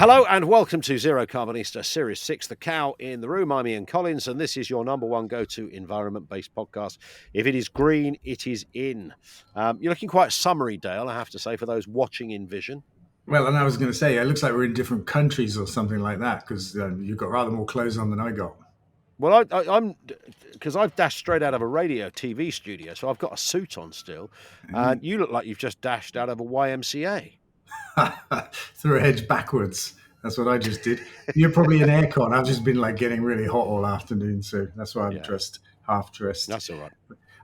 Hello and welcome to Zerocarbonista Series 6, The Cow in the Room. I'm Ian Collins, and this is your number one go-to environment-based podcast. If it is green, it is in. You're looking quite summery, Dale, I have to say, for those watching in vision. Well, and I was going to say, it looks like we're in different countries or something like that, because you've got rather more clothes on than I got. Well, I'm because I've dashed straight out of a radio TV studio, so I've got a suit on still. And you look like you've just dashed out of a YMCA. Through a hedge backwards. That's what I just did. You're probably in aircon. I've just been like getting really hot all afternoon, so that's why I'm half dressed. That's all right.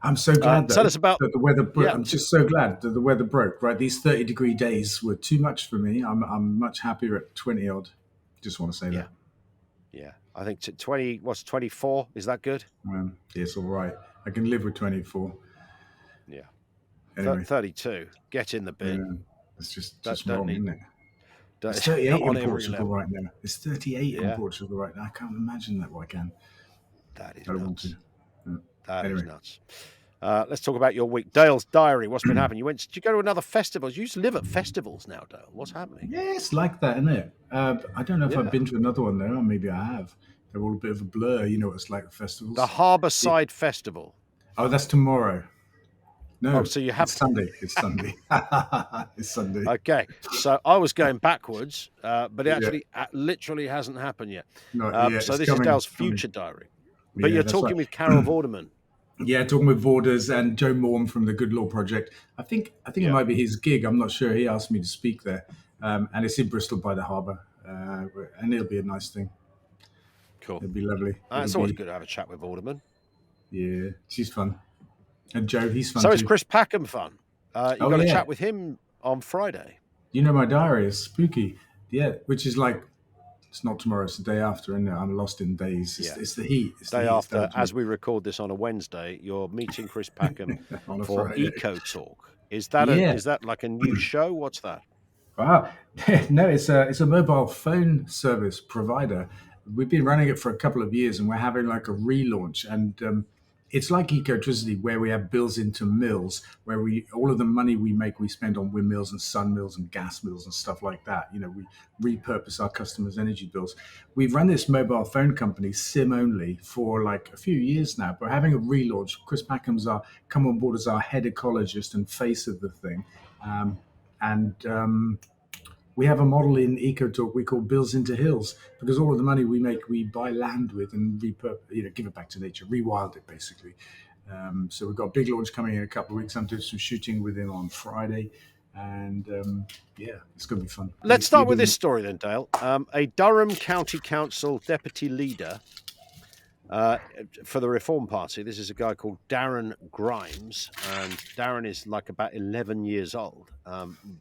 I'm so glad tell us about that the weather broke. I'm just so glad that the weather broke. Right, these 30-degree days were too much for me. I'm much happier at 20 odd. Just want to say that. Yeah, I think 20. What's 24? Is that good? It's all right. I can live with 24. Yeah. Anyway. 32. Get in the bin. Yeah. It's just wrong, isn't it? It's 38 in Portugal right now. It's 38 in Portugal right now. I can't imagine that. Why can? That is I don't nuts. want to. That is nuts. Let's talk about your week. Dale's diary. What's been happening? Did you go to another festival? You used to live at festivals now, Dale. What's happening? Yeah, it's like that, isn't it? I don't know if I've been to another one there, or maybe I have. They're all a bit of a blur. You know what it's like at festivals. The Harbourside Festival. Oh, that's tomorrow. No, so you have it's Sunday. It's Sunday. It's Sunday. Okay, so I was going backwards, but it literally hasn't happened yet. So this is Dale's future diary. But you're talking with Carol Vorderman. Yeah, talking with Vorders and Joe Morm from the Good Law Project. I think it might be his gig. I'm not sure. He asked me to speak there, and it's in Bristol by the harbour, and it'll be a nice thing. Cool. It'll be lovely. It's always good to have a chat with Vorderman. Yeah, she's fun. And Joe, he's fun too. So is Chris Packham fun. You got a chat with him on Friday. You know, my diary is spooky. Yeah, which is like, it's not tomorrow, it's the day after, and I'm lost in days. It's the heat. It's day after, as we record this on a Wednesday, you're meeting Chris Packham for Friday. Eco Talk. Is that like a new show? What's that? Wow. No, it's a mobile phone service provider. We've been running it for a couple of years, and we're having like a relaunch. And it's like Ecotricity, where we have bills into mills, where all of the money we make, we spend on windmills and sun mills and gas mills and stuff like that. You know, we repurpose our customers' energy bills. We've run this mobile phone company, SIM only, for like a few years now. But having a relaunch, Chris Packham's come on board as our head ecologist and face of the thing. We have a model in EcoTalk we call Bills into Hills, because all of the money we make, we buy land with and give it back to nature, rewild it basically. So we've got a big launch coming in a couple of weeks. I'm doing some shooting with him on Friday, and it's going to be fun. Let's start with this story then, Dale. A Durham County Council deputy leader for the Reform Party. This is a guy called Darren Grimes, and Darren is like about 11 years old,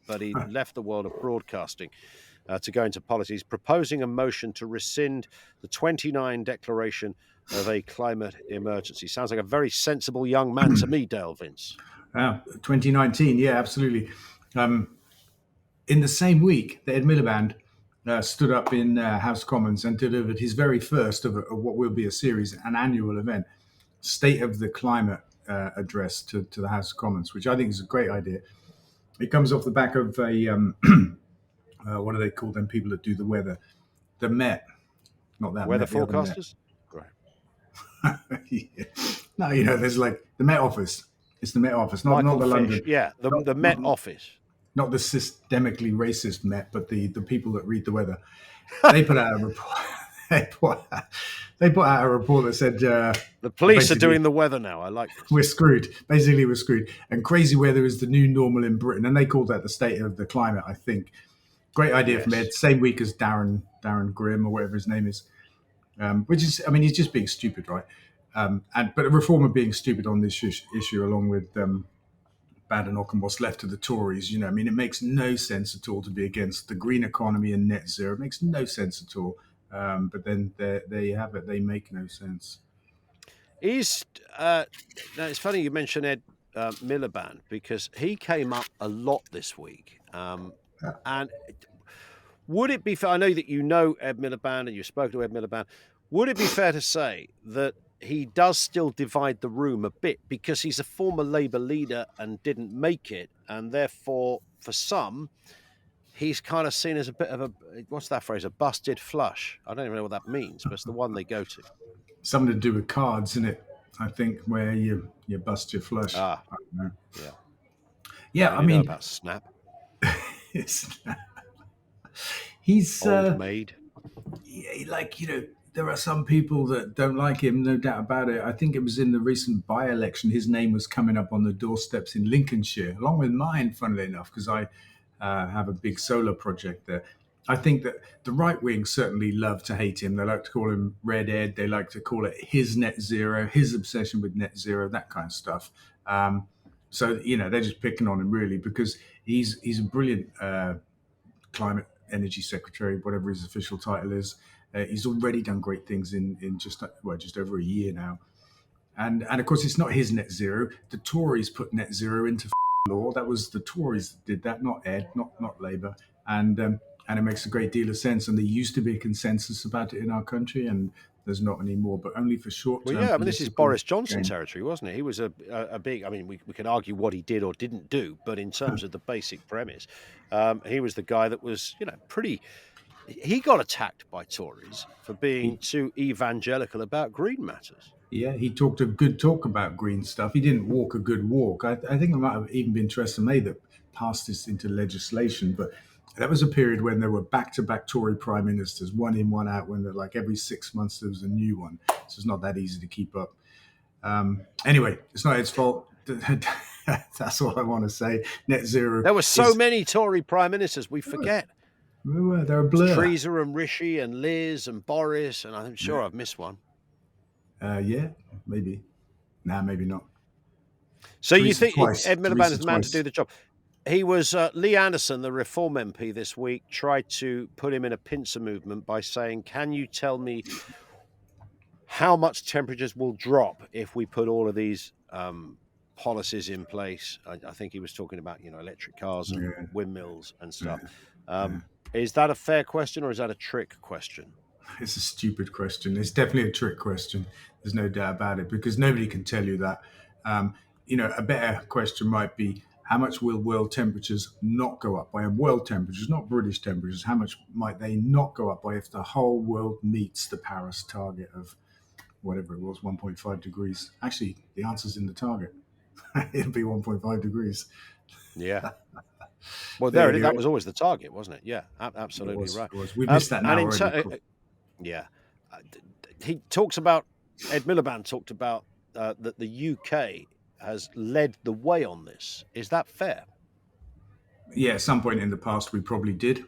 but he left the world of broadcasting to go into politics, proposing a motion to rescind the 29 declaration of a climate emergency. Sounds like a very sensible young man to me, Dale Vince. 2019, yeah, absolutely. In the same week, the Ed Miliband stood up in House Commons and delivered his very first of what will be a series, an annual event, State of the Climate address to the House of Commons, which I think is a great idea. It comes off the back of a, what do they call them people that do the weather? The Met. Not that weather Met, forecasters? Right. Yeah. No, there's like the Met Office. It's the Met Office, not the Fish. London. Yeah, the Met Office. Not the systemically racist Met, but the people that read the weather. They put out a report. They put out a report that said the police are doing the weather now. I like this. We're screwed. Basically, we're screwed. And crazy weather is the new normal in Britain. And they called that the state of the climate, I think. Great idea from Ed. Same week as Darren Grimm or whatever his name is. Which is, I mean, he's just being stupid, right? But a reformer being stupid on this issue, along with Badenoch and what's left of the Tories, I mean, it makes no sense at all to be against the green economy and net zero. It makes no sense at all. But then there you have it. They make no sense. Now it's funny you mentioned Ed Miliband, because he came up a lot this week. And would it be fair? I know that you know Ed Miliband and you spoke to Ed Miliband. Would it be fair to say that he does still divide the room a bit, because he's a former Labour leader and didn't make it, and therefore, for some, he's kind of seen as a bit of a, what's that phrase? A busted flush. I don't even know what that means, but it's the one they go to. Something to do with cards, isn't it? I think where you bust your flush. Ah, I don't know. yeah. Yeah, Don't I you know mean, about Snap? it's, he's Old Maid. like, there are some people that don't like him, no doubt about it. I think it was in the recent by-election, his name was coming up on the doorsteps in Lincolnshire, along with mine, funnily enough, because I have a big solar project there. I think that the right wing certainly love to hate him. They like to call him Red Ed. They like to call it his net zero, his obsession with net zero, that kind of stuff. So they're just picking on him really because he's a brilliant climate energy secretary, whatever his official title is. He's already done great things in just over a year now. And of course, it's not his net zero. The Tories put net zero into law. That was the Tories that did that, not Ed, not Labour. And it makes a great deal of sense. And there used to be a consensus about it in our country, and there's not anymore, but only for short-term. Well, yeah, I mean, this is Boris Johnson gain. territory, wasn't it? He was a big. I mean, we can argue what he did or didn't do, but in terms of the basic premise, he was the guy that was, pretty. He got attacked by Tories for being too evangelical about green matters. Yeah, he talked a good talk about green stuff. He didn't walk a good walk. I think it might have even been Theresa May that passed this into legislation, but that was a period when there were back-to-back Tory prime ministers, one in, one out, when they're like every 6 months there was a new one. So it's not that easy to keep up. Anyway, it's not its fault. That's all I want to say. Net zero. There were so many Tory prime ministers, we forget. They're a blur. Theresa and Rishi and Liz and Boris, and I'm sure I've missed one. Yeah, maybe. Nah, maybe not. So you think Ed Miliband is the man to do the job? He was Lee Anderson, the Reform MP this week, tried to put him in a pincer movement by saying, can you tell me how much temperatures will drop if we put all of these policies in place? I think he was talking about, electric cars and windmills and stuff. Is that a fair question or is that a trick question? It's a stupid question. It's definitely a trick question. There's no doubt about it because nobody can tell you that. A better question might be, how much will world temperatures not go up by? And world temperatures, not British temperatures, how much might they not go up by if the whole world meets the Paris target of whatever it was, 1.5 degrees? Actually, the answer's in the target. It'll be 1.5 degrees. Yeah. Well, there it is. That was always the target, wasn't it? Yeah, absolutely right. We missed that now already. Yeah. Ed Miliband talked about that the UK has led the way on this. Is that fair? Yeah, at some point in the past, we probably did.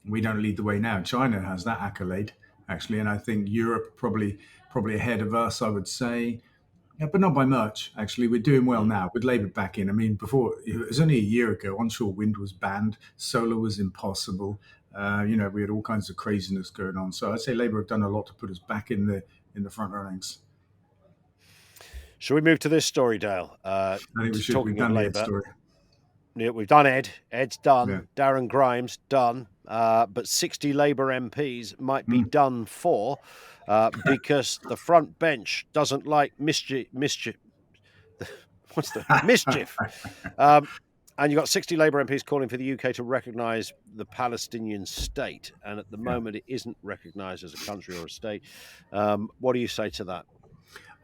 We don't lead the way now. China has that accolade, actually, and I think Europe probably ahead of us, I would say. Yeah, but not by much, actually. We're doing well now with Labour back in. I mean, before, it was only a year ago, onshore wind was banned, solar was impossible. We had all kinds of craziness going on. So I'd say Labour have done a lot to put us back in the front runnings. Shall we move to this story, Dale? I think we should. Talking We've done of the Labour. Ed story. Yeah, we've done Ed. Ed's done. Yeah. Darren Grimes, done. But 60 Labour MPs might be done for because the front bench doesn't like mischief. What's the mischief? And you've got 60 Labour MPs calling for the UK to recognise the Palestinian state. And at the moment, it isn't recognised as a country or a state. What do you say to that?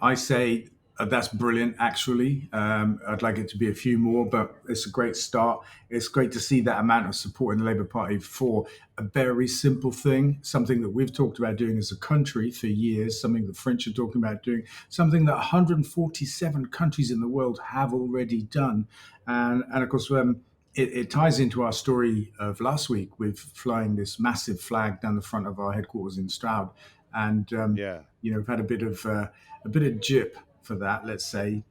I say that's brilliant, actually. I'd like it to be a few more, but it's a great start. It's great to see that amount of support in the Labour Party for a very simple thing, something that we've talked about doing as a country for years, something the French are talking about doing, something that 147 countries in the world have already done. And of course, it ties into our story of last week with flying this massive flag down the front of our headquarters in Stroud. And, we've had a bit of jip for that, let's say,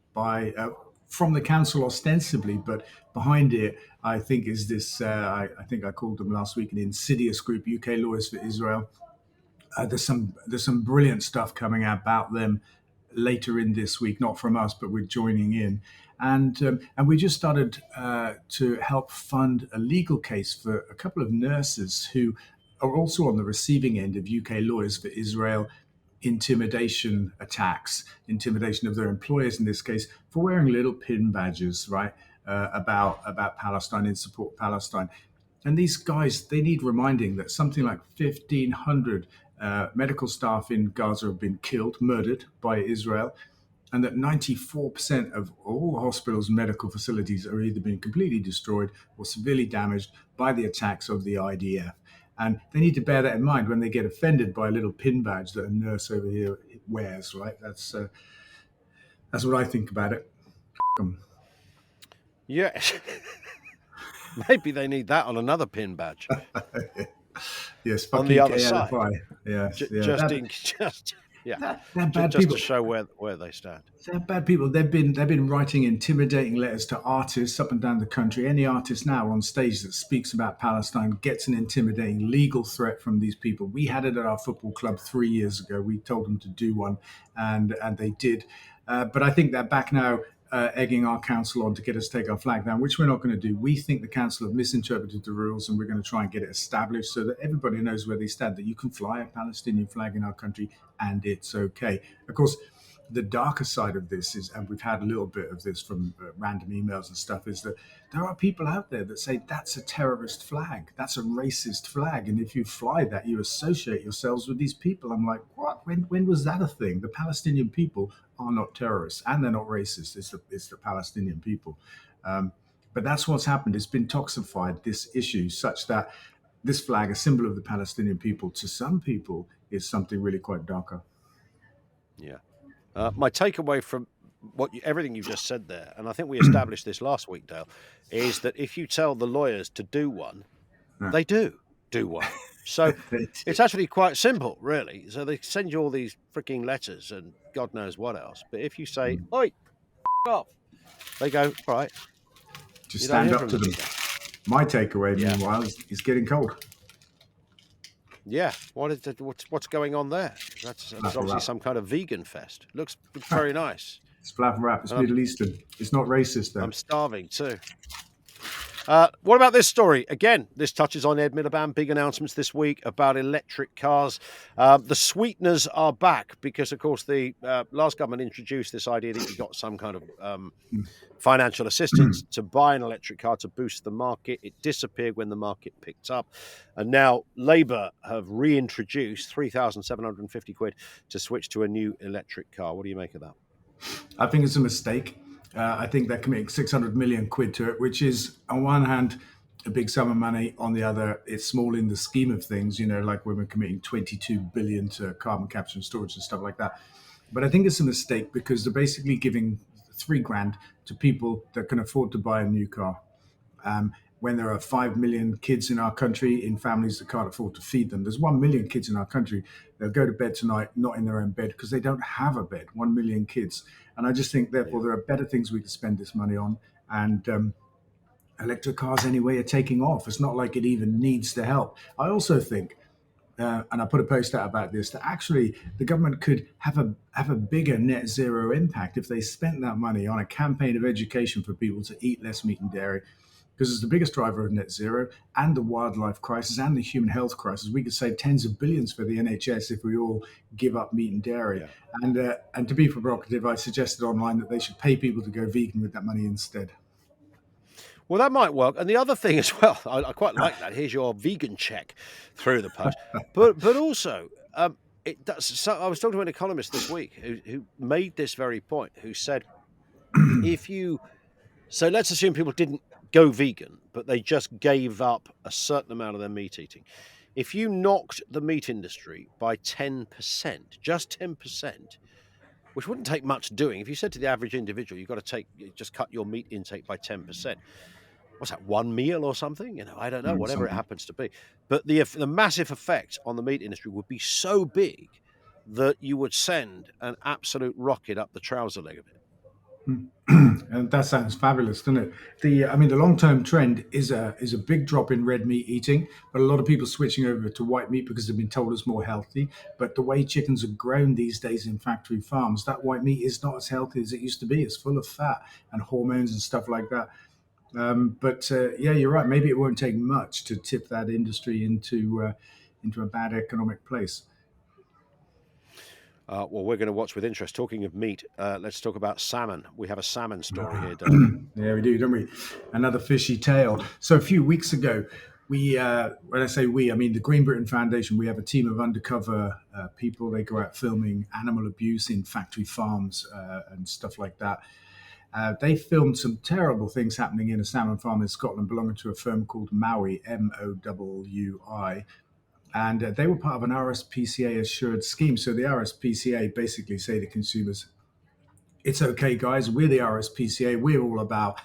from the council ostensibly, but behind it, I think is this, I think I called them last week, an insidious group, UK Lawyers for Israel. There's some brilliant stuff coming out about them later in this week, not from us, but we're joining in. And we just started to help fund a legal case for a couple of nurses who are also on the receiving end of UK Lawyers for Israel intimidation attacks, intimidation of their employers in this case, for wearing little pin badges, right, about Palestine, in support of Palestine. And these guys, they need reminding that something like 1,500 medical staff in Gaza have been killed, murdered by Israel, and that 94% of all hospitals and medical facilities are either being completely destroyed or severely damaged by the attacks of the IDF. And they need to bear that in mind when they get offended by a little pin badge that a nurse over here wears, right? That's what I think about it. Yes. Maybe they need that on another pin badge. Yes, on the other side. Yes, Just to show where they stand. They're bad people. They've been writing intimidating letters to artists up and down the country. Any artist now on stage that speaks about Palestine gets an intimidating legal threat from these people. We had it at our football club 3 years ago. We told them to do one, and they did. But I think they're back now, egging our council on to get us to take our flag down, which we're not going to do. We think the council have misinterpreted the rules, and we're going to try and get it established so that everybody knows where they stand, that you can fly a Palestinian flag in our country and it's okay. Of course, the darker side of this is, and we've had a little bit of this from random emails and stuff, is that there are people out there that say that's a terrorist flag, that's a racist flag, and if you fly that, you associate yourselves with these people. I'm like, what? When was that a thing? The Palestinian people are not terrorists, and they're not racist. It's the Palestinian people. But that's what's happened. It's been toxified, this issue, such that this flag, a symbol of the Palestinian people, to some people is something really quite darker. Yeah. My takeaway from everything you just said there, and I think we established this last week, Dale, is that if you tell the lawyers to do one, they do one. So it's actually quite simple, really. So they send you all these freaking letters and God knows what else. But if you say, "Oi, off," they go, "All right." Just stand up to them. My takeaway, meanwhile, is getting cold. Yeah, what's going on there? That's obviously some kind of vegan fest. Looks very nice. It's flap and wrap. It's Middle Eastern. It's not racist, though. I'm starving too. What about this story? Again, this touches on Ed Miliband. Big announcements this week about electric cars. The Sweeteners are back because, of course, the last government introduced this idea that you got some kind of financial assistance to buy an electric car to boost the market. It disappeared when the market picked up. And now Labour have reintroduced £3,750 to switch to a new electric car. What do you make of that? I think it's a mistake. I think they're committing 600 million quid to it, which is, on one hand, a big sum of money. On the other, it's small in the scheme of things, like when we're committing 22 billion to carbon capture and storage and stuff like that. But I think it's a mistake because they're basically giving $3,000 to people that can afford to buy a new car. When there are 5 million kids in our country in families that can't afford to feed them. There's 1 million kids in our country that go to bed tonight not in their own bed because they don't have a bed. 1 million kids. And I just think, therefore, there are better things we could spend this money on. And electric cars, anyway, are taking off. It's not like it even needs the help. I also think, and I put a post out about this, that actually the government could have a bigger net zero impact if they spent that money on a campaign of education for people to eat less meat and dairy. Because it's the biggest driver of net zero and the wildlife crisis and the human health crisis. We could save tens of billions for the NHS if we all give up meat and dairy. Yeah. And to be provocative, I suggested online that they should pay people to go vegan with that money instead. Well, that might work. And the other thing as well, I quite like that. Here's your vegan check through the post. But also, it does. So I was talking to an economist this week who made this very point, who said, so let's assume people didn't go vegan, but they just gave up a certain amount of their meat eating. If you knocked the meat industry by 10%, just 10%, which wouldn't take much doing. If you said to the average individual, you've got to just cut your meat intake by 10%. What's that, one meal or something? I don't know, whatever it happens to be. But the massive effect on the meat industry would be so big that you would send an absolute rocket up the trouser leg of it. And that sounds fabulous, doesn't it? The long-term trend is a big drop in red meat eating, but a lot of people switching over to white meat because they've been told it's more healthy. But the way chickens are grown these days in factory farms, that white meat is not as healthy as it used to be. It's full of fat and hormones and stuff like that. But you're right. Maybe it won't take much to tip that industry into a bad economic place. Well, we're going to watch with interest. Talking of meat, let's talk about salmon. We have a salmon story here, don't we? Yeah, we do, don't we? Another fishy tale. So a few weeks ago, We, when I say we, I mean the Green Britain Foundation. We have a team of undercover people. They go out filming animal abuse in factory farms and stuff like that. They filmed some terrible things happening in a salmon farm in Scotland belonging to a firm called Mowi, Mowi. And they were part of an RSPCA Assured scheme. So the RSPCA basically say to consumers, it's okay, guys, we're the RSPCA. We're all about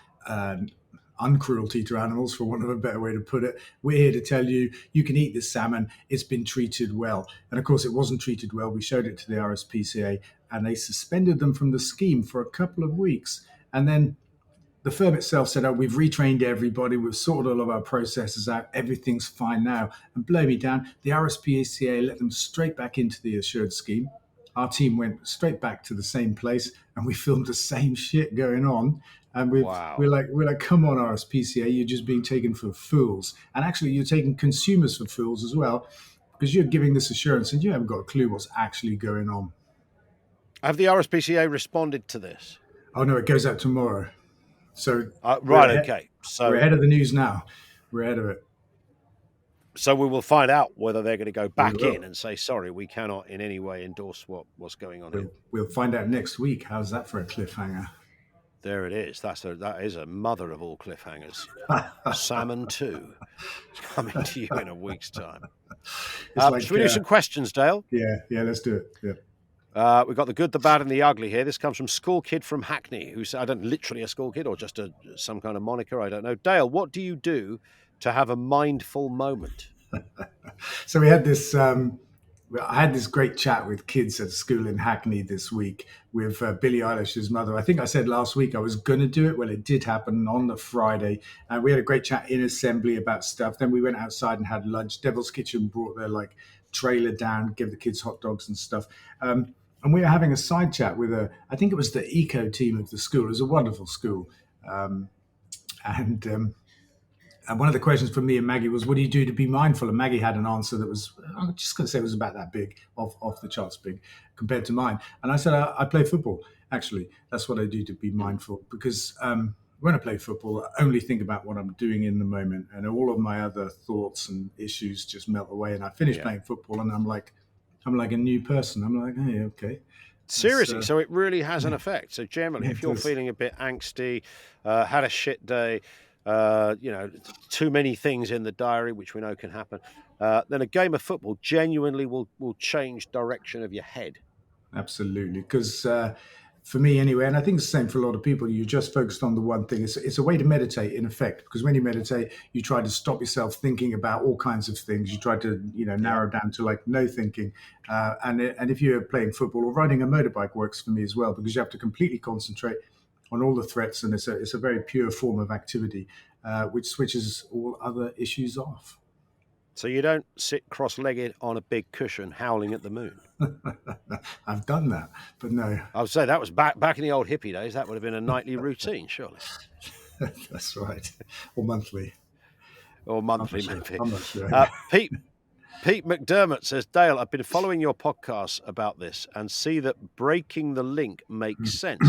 uncruelty to animals, for want of a better way to put it. We're here to tell you, you can eat this salmon. It's been treated well. And of course, it wasn't treated well. We showed it to the RSPCA and they suspended them from the scheme for a couple of weeks. And then the firm itself said, oh, we've retrained everybody. We've sorted all of our processes out. Everything's fine now. And blow me down, the RSPCA let them straight back into the Assured scheme. Our team went straight back to the same place and we filmed the same shit going on. And we're like, come on, RSPCA, you're just being taken for fools. And actually, you're taking consumers for fools as well, because you're giving this assurance and you haven't got a clue what's actually going on. Have the RSPCA responded to this? Oh, no, it goes out tomorrow. So okay. So we're ahead of the news now. We're ahead of it. So we will find out whether they're going to go back in and say, sorry, we cannot in any way endorse what's going on here. We'll find out next week. How's that for a cliffhanger? There it is. That is a mother of all cliffhangers. Salmon 2 coming to you in a week's time. Should we do some questions, Dale? Yeah, let's do it. Yeah. We've got the good, the bad, and the ugly here. This comes from School Kid from Hackney, who's, I don't literally a school kid or just some kind of moniker, I don't know. Dale, what do you do to have a mindful moment? So we had this. I had this great chat with kids at school in Hackney this week with Billie Eilish's mother. I think I said last week I was going to do it. Well, it did happen on the Friday. And we had a great chat in assembly about stuff. Then we went outside and had lunch. Devil's Kitchen brought their trailer down, give the kids hot dogs and stuff. And we were having a side chat with I think it was the eco team of the school. It was a wonderful school. And one of the questions from me and Maggie was, what do you do to be mindful? And Maggie had an answer that was, I'm just going to say it was about that big, off the charts big, compared to mine. And I said, I play football, actually. That's what I do to be mindful. Because when I play football, I only think about what I'm doing in the moment. And all of my other thoughts and issues just melt away. And I finish playing football and I'm like a new person. I'm like, hey, okay. Seriously, so it really has an effect. So generally, if you're feeling a bit angsty, had a shit day, too many things in the diary, which we know can happen, then a game of football genuinely will change direction of your head. Absolutely. Because for me anyway, and I think it's the same for a lot of people, you're just focused on the one thing. It's a way to meditate in effect, because when you meditate, you try to stop yourself thinking about all kinds of things. You try to, narrow down to no thinking. And if you're playing football or riding a motorbike works for me as well, because you have to completely concentrate on all the threats, and it's a very pure form of activity, which switches all other issues off. So you don't sit cross-legged on a big cushion howling at the moon? I've done that, but no. I would say that was back in the old hippie days. That would have been a nightly routine, surely. That's right. Or monthly. Maybe. Pete McDermott says, Dale, I've been following your podcasts about this and see that breaking the link makes sense.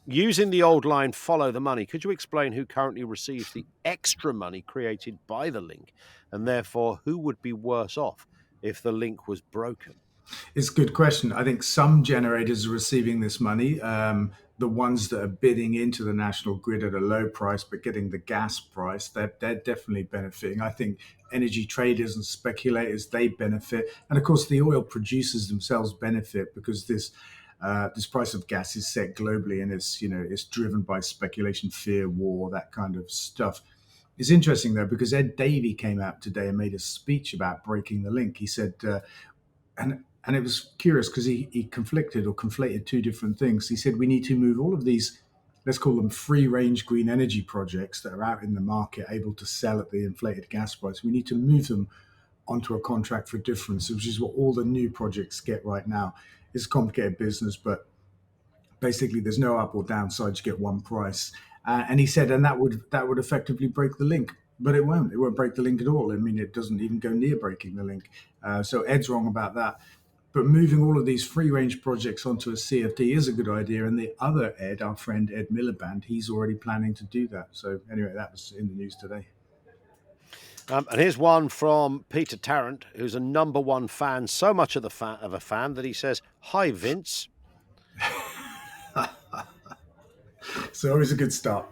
Using the old line, follow the money, could you explain who currently receives the extra money created by the link, and therefore who would be worse off if the link was broken? It's a good question. I think some generators are receiving this money. The ones that are bidding into the national grid at a low price but getting the gas price, they're definitely benefiting. I think energy traders and speculators, they benefit. And of course, the oil producers themselves benefit, because this price of gas is set globally, and it's driven by speculation, fear, war, that kind of stuff. It's interesting though, because Ed Davey came out today and made a speech about breaking the link. He said, and it was curious because he conflated two different things. He said we need to move all of these, let's call them free range green energy projects that are out in the market, able to sell at the inflated gas price. We need to move them onto a contract for difference, which is what all the new projects get right now. It's a complicated business, but basically there's no up or downside. You get one price. And he said, and that would effectively break the link, but it won't. It won't break the link at all. I mean, it doesn't even go near breaking the link. So Ed's wrong about that. But moving all of these free-range projects onto a CFD is a good idea. And the other Ed, our friend Ed Miliband, he's already planning to do that. So anyway, that was in the news today. And here's one from Peter Tarrant, who's a number one fan, so much of a fan that he says, "Hi, Vince." It's always a good start.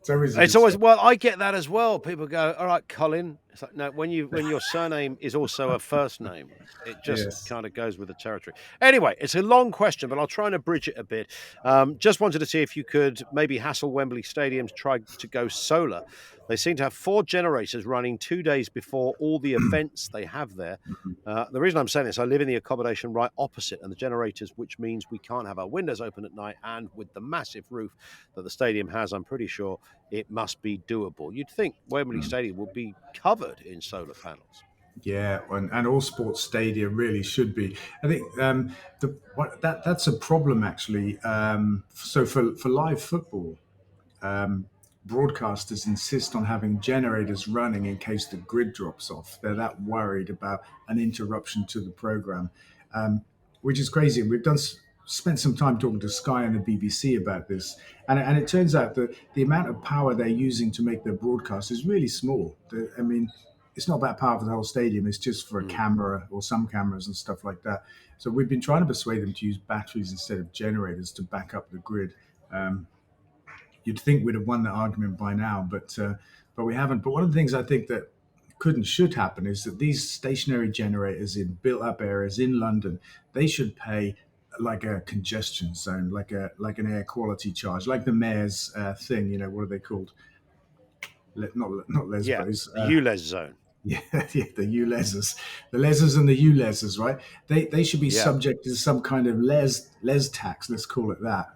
It's always, well, I get that as well. People go, "All right, Colin." It's like, no, when your surname is also a first name, it just kind of goes with the territory. Anyway, it's a long question, but I'll try and abridge it a bit. Just wanted to see if you could maybe hassle Wembley Stadium to try to go solar. They seem to have 4 generators running 2 days before all the events they have there. The reason I'm saying this, I live in the accommodation right opposite, and the generators, which means we can't have our windows open at night, and with the massive roof that the stadium has, I'm pretty sure it must be doable. You'd think Wembley Stadium would be covered in solar panels. Yeah, and all sports stadia really should be. I think that's a problem actually. So for live football, broadcasters insist on having generators running in case the grid drops off. They're that worried about an interruption to the program, which is crazy. We've spent some time talking to Sky and the BBC about this, and it turns out that the amount of power they're using to make their broadcast is really small. I mean, it's not that power for the whole stadium. It's just for a camera or some cameras and stuff like that. So we've been trying to persuade them to use batteries instead of generators to back up the grid. You'd think we'd have won that argument by now, but we haven't. But one of the things I think that could and should happen is that these stationary generators in built-up areas in London, they should pay like a congestion zone, like an air quality charge, like the mayor's thing. You know, what are they called? Not Lesbos. Yeah, ULEZ zone. Yeah, the ULEZers, the lesers and the ULEZers, right? They should be subject to some kind of les tax, let's call it that,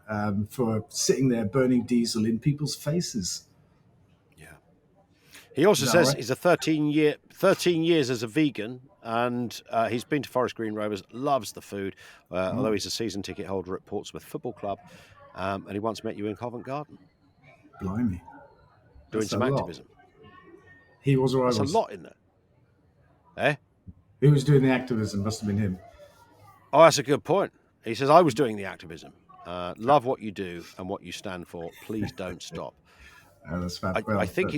for sitting there burning diesel in people's faces. Yeah. He also says he's a 13 years as a vegan, and he's been to Forest Green Rovers, loves the food, although he's a season ticket holder at Portsmouth Football Club, and he once met you in Covent Garden. Blimey. Doing some activism. He was or I was. There's a lot in there. Eh? Who was doing the activism? Must have been him. Oh, that's a good point. He says, I was doing the activism. Love what you do and what you stand for. Please don't stop. Oh, that's fab. I think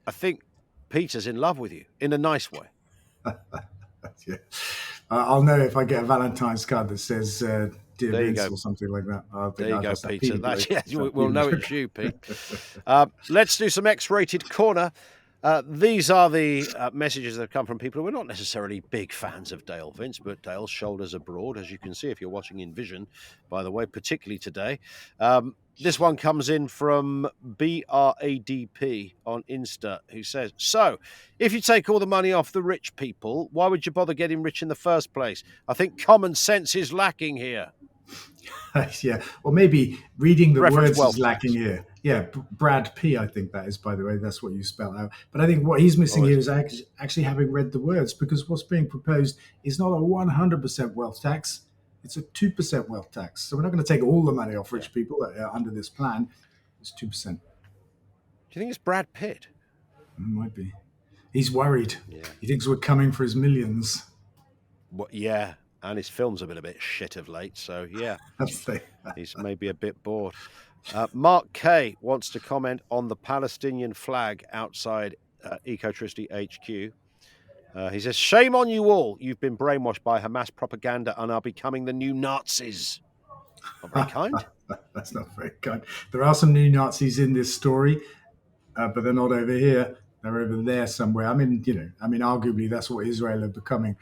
I think Peter's in love with you in a nice way. Yeah. I'll know if I get a Valentine's card that says Dear Vince or something like that. There you go, Peter. We'll know it's you, Pete. Let's do some X-rated corner. These are the messages that have come from people who are not necessarily big fans of Dale Vince, but Dale's shoulders are broad, as you can see if you're watching in Vision, by the way, particularly today. This one comes in from BRADP on Insta, who says, so, if you take all the money off the rich people, why would you bother getting rich in the first place? I think common sense is lacking here. Yeah, or maybe reading the Reference words is lacking here. Yeah, Brad P, I think that is, by the way. That's what you spell out. But I think what he's missing here is actually having read the words, because what's being proposed is not a 100% wealth tax. It's a 2% wealth tax. So we're not going to take all the money off rich people under this plan. It's 2%. Do you think it's Brad Pitt? Might be. He's worried. Yeah. He thinks we're coming for his millions. Well, yeah. And his films have been a bit shit of late, so yeah, he's maybe a bit bored. Mark K wants to comment on the Palestinian flag outside Ecotricity HQ. He says, shame on you all. You've been brainwashed by Hamas propaganda and are becoming the new Nazis. Not very kind. That's not very kind. There are some new Nazis in this story, but they're not over here. They're over there somewhere. Arguably that's what Israel are becoming.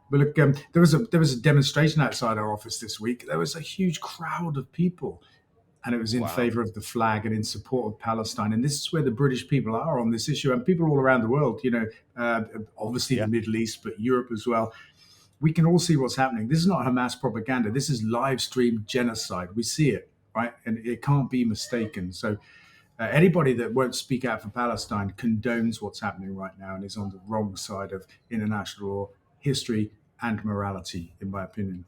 But look, there was a demonstration outside our office this week. There was a huge crowd of people, and it was in favor of the flag and in support of Palestine. And this is where the British people are on this issue, and people all around the world. Obviously the Middle East, but Europe as well. We can all see what's happening. This is not Hamas propaganda. This is live stream genocide. We see it, right? And it can't be mistaken. So anybody that won't speak out for Palestine condones what's happening right now and is on the wrong side of international law, history, and morality, in my opinion.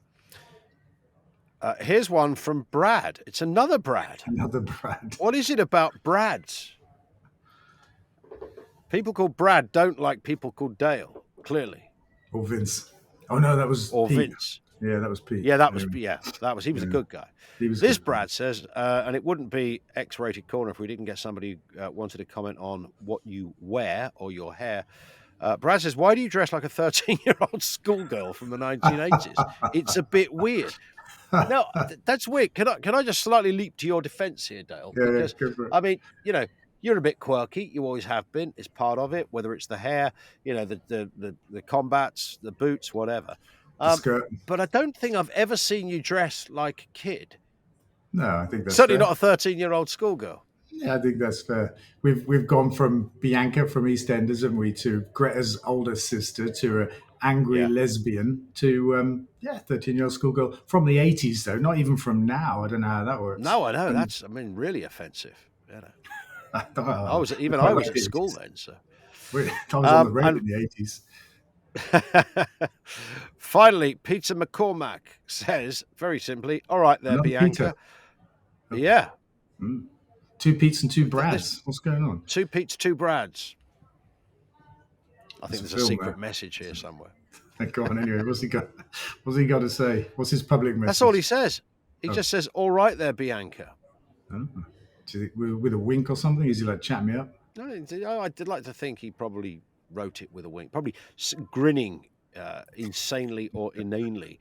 Here's one from Brad. It's another Brad. Another Brad. What is it about Brads? People called Brad don't like people called Dale, clearly. Or Vince. Oh, no, that was Or Pete. Vince. Yeah, that was Pete. Yeah, that was he was a good guy. This Brad says, and it wouldn't be X-rated corner if we didn't get somebody who wanted to comment on what you wear or your hair. Brad says, why do you dress like a 13-year-old schoolgirl from the 1980s? It's a bit weird. No, that's weird. Can I just slightly leap to your defense here, Dale? Yeah, Because, go for it. I mean, you're a bit quirky. You always have been. It's part of it, whether it's the hair, the combats, the boots, whatever. The skirt. But I don't think I've ever seen you dress like a kid. No, I think that's Certainly fair. not a 13-year-old schoolgirl. Yeah, I think that's fair. We've gone from Bianca from EastEnders, haven't we, to Greta's older sister, to an angry lesbian, to 13-year-old schoolgirl from the 80s, though, not even from now. I don't know how that works. No, I know. That's, really offensive. I was at school then, so. I was on the road in the 80s. Finally, Peter McCormack says, very simply, all right there, Bianca. Peter. Yeah. Mm. 2 Pete's and 2 Brads. What's going on? 2 Pete's, 2 Brads. I think there's a secret there. message here somewhere. Go on, anyway. What's he got to say? What's his public message? That's all he says. He just says, all right there, Bianca. Oh. With a wink or something? Is he like, chat me up? No, I did like to think he probably wrote it with a wink, probably grinning insanely or inanely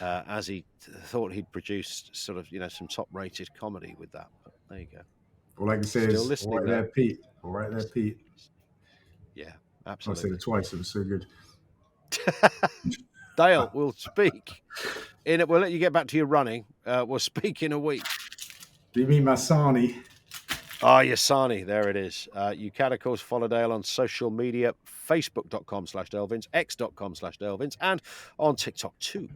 as he thought he'd produced sort of, some top-rated comedy with that. But there you go. All I can say is, all right there, Pete. All right there, Pete. Yeah, absolutely. I said it twice. It was so good. Dale, we'll speak. We'll let you get back to your running. We'll speak in a week. Do you mean my Sani? Oh, your Sani. There it is. You can, of course, follow Dale on social media, facebook.com/Delvins, x.com/Delvins, and on TikTok too.